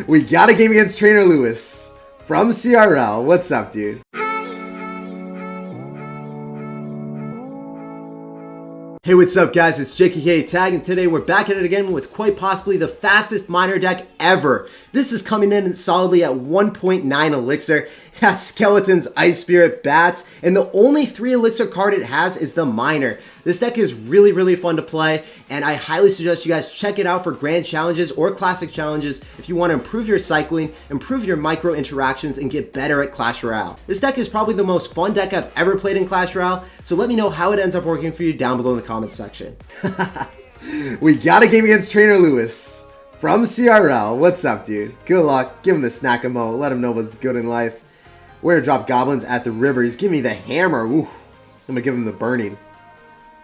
We got a game against Trainer Lewis from CRL. What's up, dude? Hey, what's up, guys? It's JKK Tag, and today we're back at it again with quite possibly the fastest miner deck ever. This is coming in solidly at 1.9 Elixir. It has Skeletons, Ice Spirit, Bats, and the only 3 Elixir card it has is the Miner. This deck is really fun to play, and I highly suggest you guys check it out for Grand Challenges or Classic Challenges if you want to improve your cycling, improve your micro interactions, and get better at Clash Royale. This deck is probably the most fun deck I've ever played in Clash Royale, so let me know how it ends up working for you down below in the comments section. We got a game against Trainer Lewis from CRL. What's up, dude? Good luck. Give him the snack and mo. Let him know what's good in life. We're gonna drop goblins at the river. He's giving me the hammer. Ooh. I'm gonna give him the burning.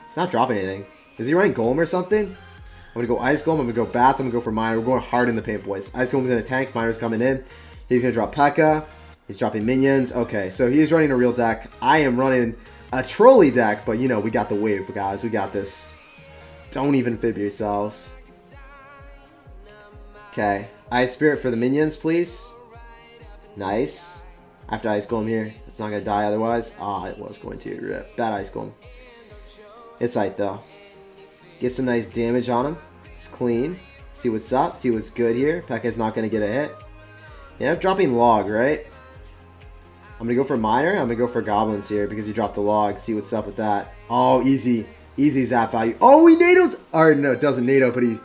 He's not dropping anything. Is he running golem or something? I'm gonna go ice golem. I'm gonna go bats. I'm gonna go for miner. We're going hard in the paint, boys. Ice golem's in a tank. Miner's coming in. He's gonna drop P.E.K.K.A. He's dropping minions. Okay, so he's running a real deck. I am running a trolley deck, but you know, we got the wave, guys. We got this. Don't even fib yourselves. Okay, Ice Spirit for the minions, please. Nice. I have to Ice Golem here. It's not going to die otherwise. Ah, it was going to. Rip. Bad Ice Golem. It's tight, though. Get some nice damage on him. It's clean. See what's up. See what's good here. P.E.K.K.A.'s not going to get a hit. Yeah, I'm dropping log, right? I'm going to go for miner. I'm going to go for goblins here because he dropped the log. See what's up with that. Oh, easy. Easy zap value. Oh, he NATO's. Or no, it doesn't NATO, but he...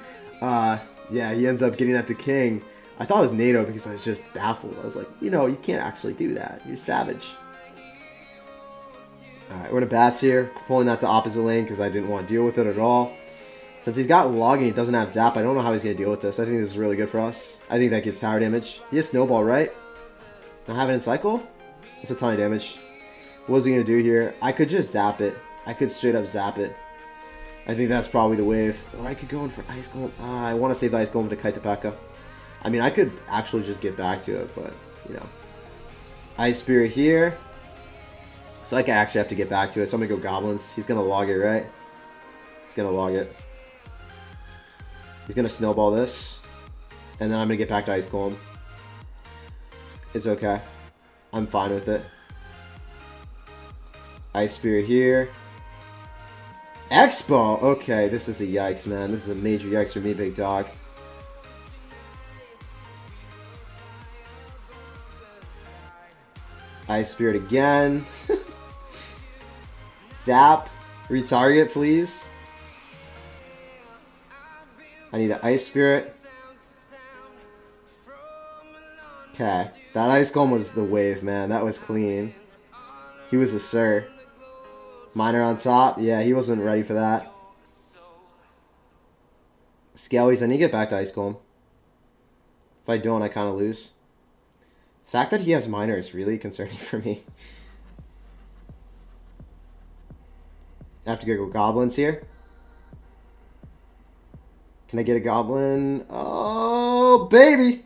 yeah, he ends up getting that to king. I thought it was NATO because I was just baffled. I was like, you know, you can't actually do that. You're savage. Alright, we're to bats here. Pulling that to opposite lane because I didn't want to deal with it at all. Since he's got log and he doesn't have zap, I don't know how he's going to deal with this. I think this is really good for us. I think that gets tower damage. He has snowball, right? Not having a cycle? That's a ton of damage. What is he going to do here? I could just zap it. I could straight up zap it. I think that's probably the wave. Or I could go in for Ice Golem. I want to save the Ice Golem to kite the P.E.K.K.A. I mean, I could actually just get back to it, but, you know. Ice Spirit here. So I can actually have to get back to it. So I'm going to go Goblins. He's going to log it, right? He's going to log it. He's going to snowball this. And then I'm going to get back to Ice Golem. It's okay. I'm fine with it. Ice Spirit here. Expo! Okay, this is a yikes, man. This is a major yikes for me, big dog. Ice Spirit again. Zap. Retarget, please. I need an Ice Spirit. Okay. That Ice Golem was the wave, man. That was clean. He was a sir. Miner on top. Yeah, he wasn't ready for that. Scalies, I need to get back to Ice Golem. If I don't, I kind of lose. The fact that he has miner is really concerning for me. I have to go goblins here. Can I get a goblin? Oh, baby.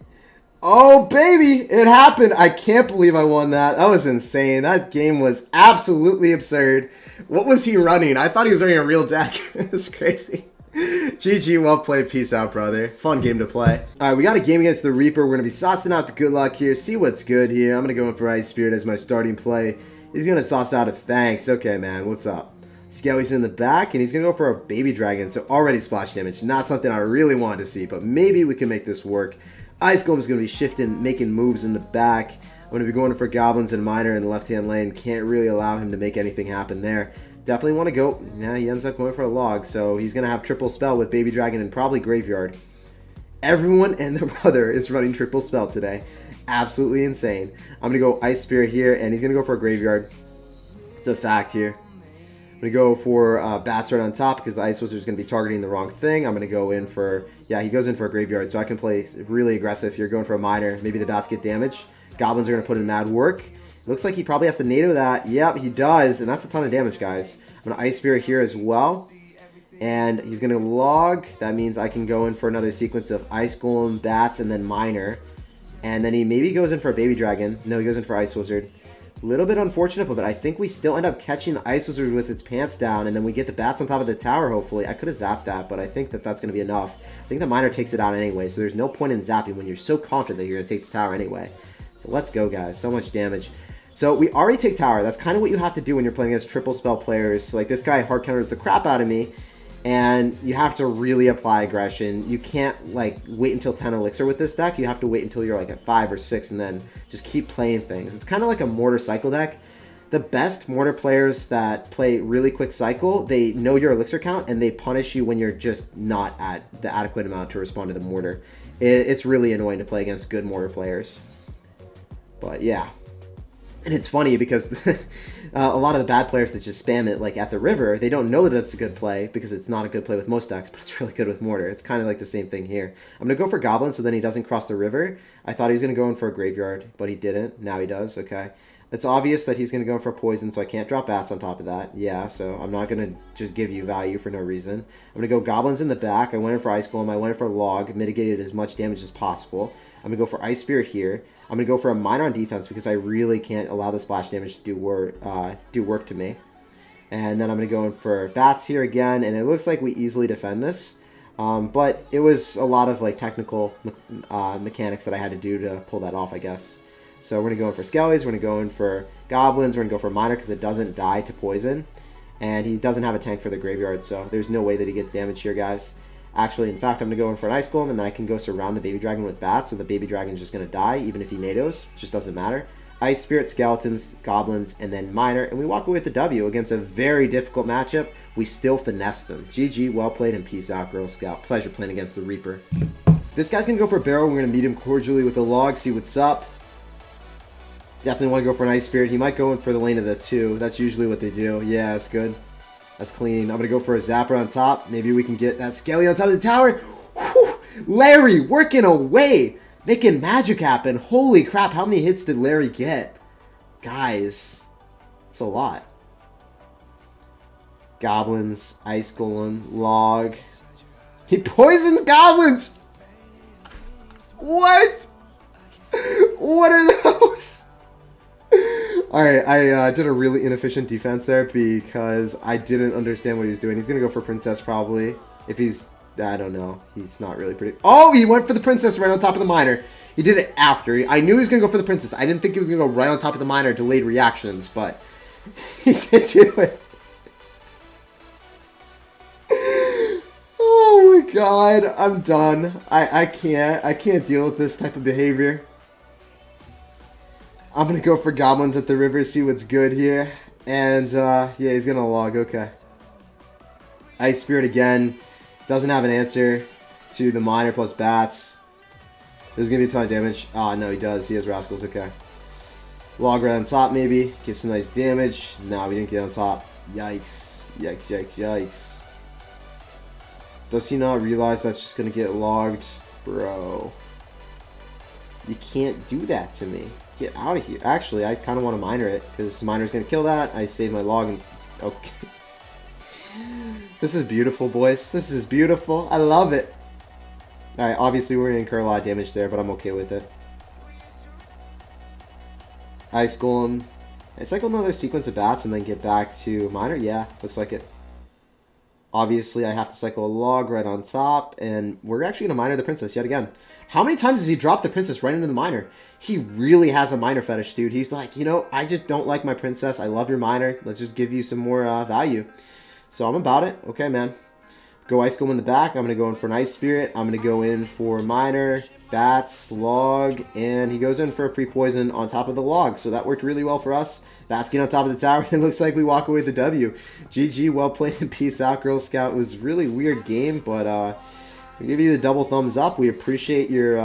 Oh, baby. It happened. I can't believe I won that. That was insane. That game was absolutely absurd. What was he running? I thought he was running a real deck. It was crazy. GG, well played. Peace out, brother. Fun game to play. All right, we got a game against the Reaper. We're going to be saucing out the good luck here. See what's good here. I'm going to go in for Ice Spirit as my starting play. He's going to sauce out a thanks. Okay, man. What's up? Skelly's in the back, and he's going to go for a baby dragon. So already splash damage. Not something I really wanted to see, but maybe we can make this work. Ice Golem is going to be shifting, making moves in the back. I'm going to be going for goblins and miner in the left-hand lane. Can't really allow him to make anything happen there. Definitely want to go. Nah, he ends up going for a log, so he's going to have triple spell with baby dragon and probably graveyard. Everyone and their brother is running triple spell today. Absolutely insane. I'm going to go Ice Spirit here, and he's going to go for a graveyard. It's a fact here. I'm going to go for bats right on top because the Ice Wizard is going to be targeting the wrong thing. I'm going to go in for, yeah, he goes in for a graveyard, so I can play really aggressive here, going for a miner. Maybe the bats get damaged. Goblins are going to put in mad work. Looks like he probably has to NATO that. Yep, he does, and that's a ton of damage, guys. I'm going to Ice Spirit here as well, and he's going to log. That means I can go in for another sequence of Ice Golem, bats, and then miner. And then he maybe goes in for a baby dragon. No, he goes in for Ice Wizard. A little bit unfortunate, but I think we still end up catching the Ice Wizard with its pants down, and then we get the bats on top of the tower, hopefully. I could have zapped that, but I think that that's going to be enough. I think the miner takes it out anyway, so there's no point in zapping when you're so confident that you're going to take the tower anyway. So let's go, guys. So much damage. So we already take tower. That's kind of what you have to do when you're playing against triple spell players. Like, this guy hard counters the crap out of me, and you have to really apply aggression. You can't, like, wait until 10 elixir with this deck. You have to wait until you're, like, at 5 or 6 and then just keep playing things. It's kind of like a mortar cycle deck. The best mortar players that play really quick cycle, they know your elixir count, and they punish you when you're just not at the adequate amount to respond to the mortar. It's really annoying to play against good mortar players. But, yeah. And it's funny because a lot of the bad players that just spam it like at the river, they don't know that it's a good play because it's not a good play with most decks, but it's really good with Mortar. It's kind of like the same thing here. I'm going to go for Goblin so then he doesn't cross the river. I thought he was going to go in for a Graveyard, but he didn't. Now he does. Okay. It's obvious that he's going to go in for Poison, so I can't drop Bats on top of that. Yeah, so I'm not going to just give you value for no reason. I'm going to go Goblins in the back. I went in for Ice Golem. I went in for Log, mitigated as much damage as possible. I'm going to go for Ice Spirit here. I'm going to go for a Miner on defense because I really can't allow the splash damage to do work to me. And then I'm going to go in for Bats here again, and it looks like we easily defend this. But it was a lot of like technical mechanics that I had to do to pull that off, I guess. So we're going to go in for Skellies, we're going to go in for Goblins, we're going to go for Miner because it doesn't die to Poison. And he doesn't have a tank for the Graveyard, so there's no way that he gets damage here, guys. Actually, in fact, I'm going to go in for an Ice Golem, and then I can go surround the Baby Dragon with Bats, so the Baby Dragon's just going to die, even if he NATOs. It just doesn't matter. Ice Spirit, Skeletons, Goblins, and then Miner, and we walk away with the W against a very difficult matchup. We still finesse them. GG, well played, and peace out, Girl Scout. Pleasure playing against the Reaper. This guy's going to go for a Barrel. We're going to meet him cordially with a Log, see what's up. Definitely want to go for an Ice Spirit. He might go in for the lane of the 2. That's usually what they do. Yeah, that's good. That's clean. I'm going to go for a Zapper on top. Maybe we can get that Skelly on top of the tower. Whew! Larry working away. Making magic happen. Holy crap, how many hits did Larry get? Guys, it's a lot. Goblins, Ice Golem, Log. He poisons Goblins! What? What are those? Alright, I did a really inefficient defense there because I didn't understand what he was doing. He's going to go for Princess probably. If he's... I don't know. He's not really pretty... Oh, he went for the Princess right on top of the Miner. He did it after. I knew he was going to go for the Princess. I didn't think he was going to go right on top of the Miner, delayed reactions, but he did do it. Oh my god, I'm done. I can't deal with this type of behavior. I'm going to go for Goblins at the river, see what's good here. And, yeah, he's going to Log, okay. Ice Spirit again. Doesn't have an answer to the Miner plus Bats. There's going to be a ton of damage. Oh, no, he does. He has Rascals, okay. Log right on top, maybe. Get some nice damage. No, we didn't get on top. Yikes. Yikes, yikes, yikes. Does he not realize that's just going to get logged? Bro. You can't do that to me. Get out of here. Actually, I kind of want to Miner it, because Miner's going to kill that. I save my Log and... Okay. This is beautiful, boys. This is beautiful. I love it. Alright, obviously we're going to incur a lot of damage there, but I'm okay with it. Ice Golem. I cycle another sequence of Bats and then get back to Miner. Yeah, looks like it. Obviously, I have to cycle a Log right on top, and we're actually going to Miner the Princess yet again. How many times has he dropped the Princess right into the Miner? He really has a Miner fetish, dude. He's like, you know, I just don't like my Princess. I love your Miner. Let's just give you some more value. So I'm about it. Okay, man. Go Ice Golem in the back. I'm going to go in for an Ice Spirit. I'm going to go in for Miner, Bats, Log, and he goes in for a pre-poison on top of the Log. So that worked really well for us. Bats get on top of the tower. It looks like we walk away with the W. GG, well played, and peace out, Girl Scout. It was a really weird game, but we give you the double thumbs up. We appreciate your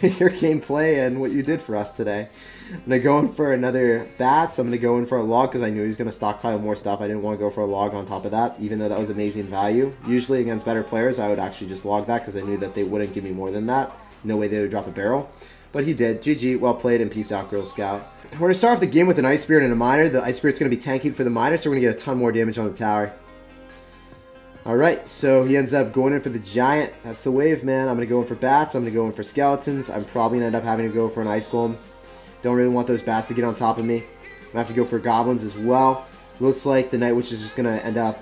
your gameplay and what you did for us today. I'm going to go in for another Bats. I'm going to go in for a Log because I knew he was going to stockpile more stuff. I didn't want to go for a Log on top of that, even though that was amazing value. Usually against better players, I would actually just Log that because I knew that they wouldn't give me more than that. No way they would drop a barrel. But he did. GG, well played, and peace out, Girl Scout. We're going to start off the game with an Ice Spirit and a Miner. The Ice Spirit's going to be tanking for the Miner, so we're going to get a ton more damage on the tower. Alright, so he ends up going in for the Giant. That's the wave, man. I'm going to go in for Bats. I'm going to go in for Skeletons. I'm probably going to end up having to go for an Ice Golem. Don't really want those bats to get on top of me. I'm going to have to go for goblins as well. Looks like the Night Witch is just going to end up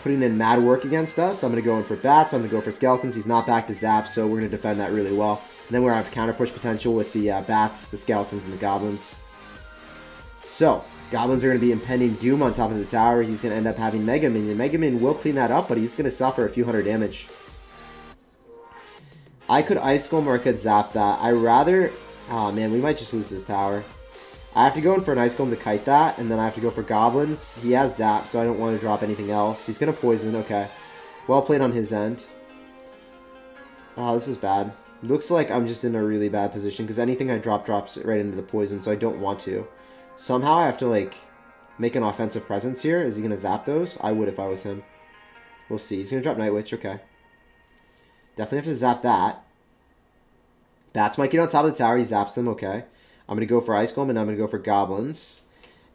putting in mad work against us. I'm going to go in for bats. I'm going to go for skeletons. He's not back to zap, so we're going to defend that really well. And then we're going to have counter push potential with the bats, the skeletons, and the goblins. So, goblins are going to be impending doom on top of the tower. He's going to end up having Mega Minion. Mega Minion will clean that up, but he's going to suffer a few hundred damage. I could Ice Golem or I could zap that. I rather... Oh man, we might just lose this tower. I have to go in for an Ice Golem to kite that, and then I have to go for goblins. He has zap, so I don't want to drop anything else. He's going to poison, okay. Well played on his end. Oh, this is bad. Looks like I'm just in a really bad position, because anything I drop drops right into the poison, so I don't want to. Somehow I have to, like, make an offensive presence here. Is he going to zap those? I would if I was him. We'll see. He's going to drop Night Witch, okay. Definitely have to zap that. Bats might get on top of the tower. He zaps them, okay. I'm going to go for Ice Golem, and I'm going to go for Goblins.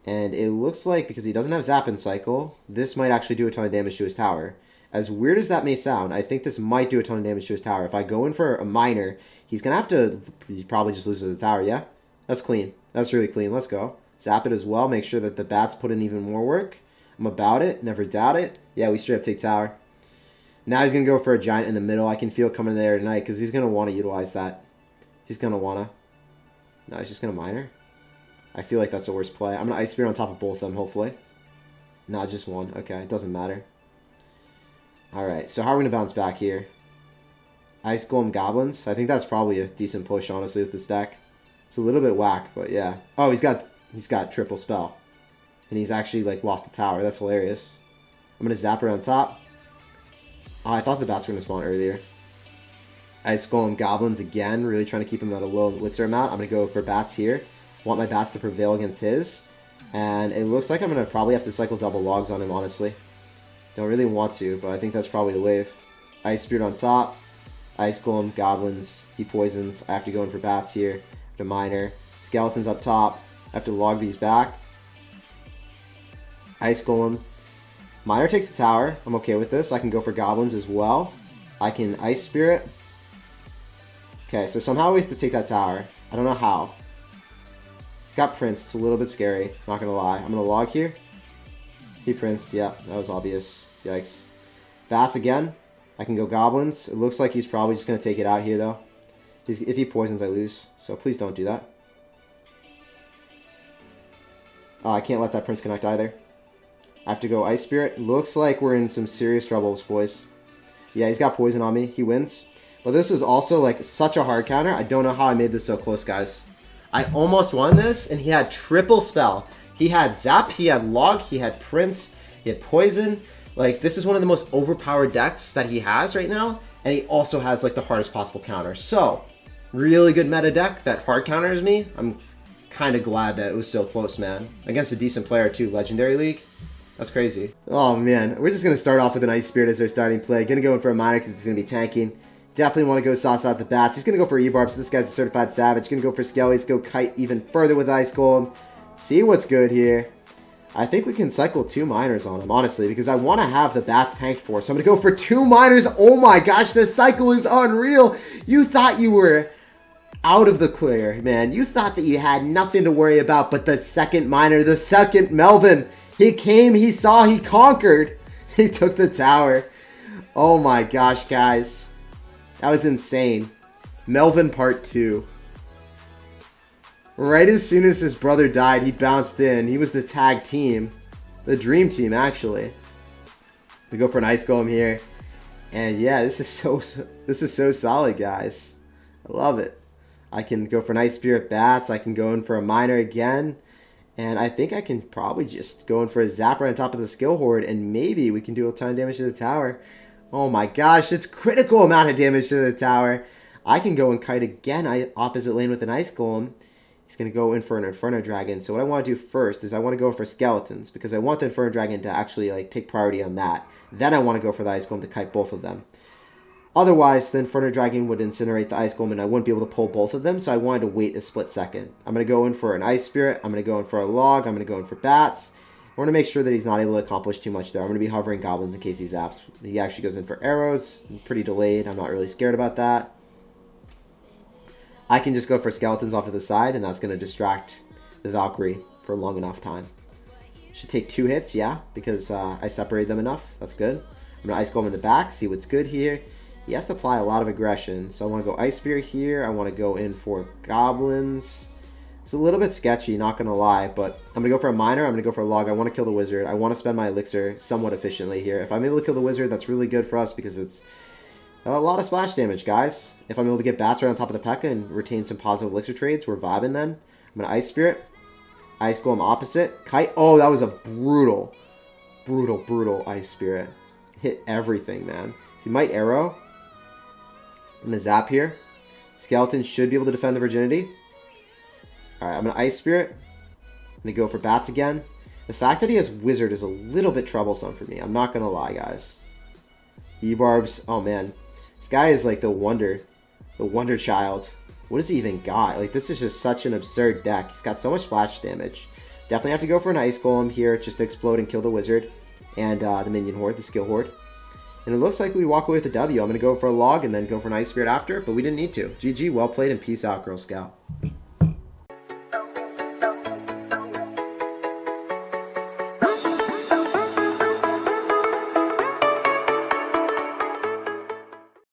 And it looks like, because he doesn't have Zap in cycle, this might actually do a ton of damage to his tower. As weird as that may sound, I think this might do a ton of damage to his tower. If I go in for a Miner, he's going to have to... He probably just loses the tower, yeah? That's clean. That's really clean. Let's go. Zap it as well. Make sure that the bats put in even more work. I'm about it. Never doubt it. Yeah, we straight up take tower. Now he's going to go for a Giant in the middle. I can feel coming there tonight because he's going to want to utilize that. He's going to want to. No, he's just going to Miner. I feel like that's the worst play. I'm going to Ice Spirit on top of both of them, hopefully. No, just one. Okay, it doesn't matter. Alright, so how are we going to bounce back here? Ice Golem Goblins. I think that's probably a decent push, honestly, with this deck. It's a little bit whack, but yeah. Oh, he's got triple spell. And he's actually, like, lost the tower. That's hilarious. I'm going to zap around top. Oh, I thought the bats were going to spawn earlier. Ice Golem Goblins again. Really trying to keep him at a low elixir amount. I'm going to go for bats here. Want my bats to prevail against his. And it looks like I'm going to probably have to cycle double logs on him, honestly. Don't really want to, but I think that's probably the wave. Ice Spirit on top. Ice Golem Goblins. He poisons. I have to go in for bats here. I have to Miner. Skeletons up top. I have to log these back. Ice Golem. Miner takes the tower. I'm okay with this. I can go for Goblins as well. I can Ice Spirit. Okay, so somehow we have to take that tower. I don't know how. He's got Prince. It's a little bit scary. Not going to lie. I'm going to log here. He Princed. Yeah, that was obvious. Yikes. Bats again. I can go Goblins. It looks like he's probably just going to take it out here, though. If he poisons, I lose. So please don't do that. Oh, I can't let that Prince connect either. I have to go Ice Spirit. Looks like we're in some serious troubles, boys. Yeah, he's got poison on me. He wins. But this is also, like, such a hard counter. I don't know how I made this so close, guys. I almost won this, and he had triple spell. He had Zap, he had Log, he had Prince, he had Poison. Like, this is one of the most overpowered decks that he has right now. And he also has, like, the hardest possible counter. So, really good meta deck that hard counters me. I'm kind of glad that it was so close, man. Against a decent player, too. Legendary League. That's crazy. Oh, man. We're just going to start off with an Ice Spirit as our starting play. Going to go in for a Miner because it's going to be tanking. Definitely want to go sauce out the bats. He's going to go for E-Barb, so this guy's a certified savage. Going to go for Skellies, go kite even further with Ice Golem. See what's good here. I think we can cycle 2 Miners on him, honestly, because I want to have the bats tanked for. So I'm going to go for 2 Miners. Oh my gosh, this cycle is unreal. You thought you were out of the clear, man. You thought that you had nothing to worry about, but the second Miner, the second Melvin, he came, he saw, he conquered. He took the tower. Oh my gosh, guys. That was insane. Melvin Part 2. Right as soon as his brother died, he bounced in. He was the tag team. The dream team, actually. We go for an Ice Golem here. And yeah, this is so solid, guys. I love it. I can go for an Ice Spirit Bats. I can go in for a Miner again. And I think I can probably just go in for a Zapper on top of the Skill Horde. And maybe we can do a ton of damage to the tower. Oh my gosh, it's critical amount of damage to the tower. I can go and kite again opposite lane with an Ice Golem. He's going to go in for an Inferno Dragon. So what I want to do first is I want to go for Skeletons. Because I want the Inferno Dragon to actually like take priority on that. Then I want to go for the Ice Golem to kite both of them. Otherwise, the Inferno Dragon would incinerate the Ice Golem and I wouldn't be able to pull both of them. So I wanted to wait a split second. I'm going to go in for an Ice Spirit. I'm going to go in for a Log. I'm going to go in for Bats. I want to make sure that he's not able to accomplish too much there. I'm going to be hovering Goblins in case he zaps. He actually goes in for arrows. Pretty delayed. I'm not really scared about that. I can just go for skeletons off to the side, and that's going to distract the Valkyrie for a long enough time. Should take 2 hits, yeah, because I separated them enough. That's good. I'm going to Ice Golem in the back, see what's good here. He has to apply a lot of aggression, so I want to go Ice Spear here. I want to go in for Goblins. It's a little bit sketchy, not going to lie, but I'm going to go for a Miner. I'm going to go for a Log. I want to kill the Wizard. I want to spend my Elixir somewhat efficiently here. If I'm able to kill the Wizard, that's really good for us because it's a lot of splash damage, guys. If I'm able to get Bats right on top of the P.E.K.K.A. and retain some positive Elixir trades, we're vibing then. I'm going to Ice Spirit. Ice Golem opposite. Kite. Oh, that was a brutal Ice Spirit. Hit everything, man. See, Might Arrow. I'm going to Zap here. Skeleton should be able to defend the Virginity. Alright, I'm going to Ice Spirit. I'm going to go for Bats again. The fact that he has Wizard is a little bit troublesome for me. I'm not going to lie, guys. E-Barbs. Oh, man. This guy is like the wonder child. What does he even got? Like, this is just such an absurd deck. He's got so much splash damage. Definitely have to go for an Ice Golem here just to explode and kill the Wizard. And the Minion Horde, the Skill Horde. And it looks like we walk away with a W. I'm going to go for a Log and then go for an Ice Spirit after, but we didn't need to. GG, well played, and peace out, Girl Scout.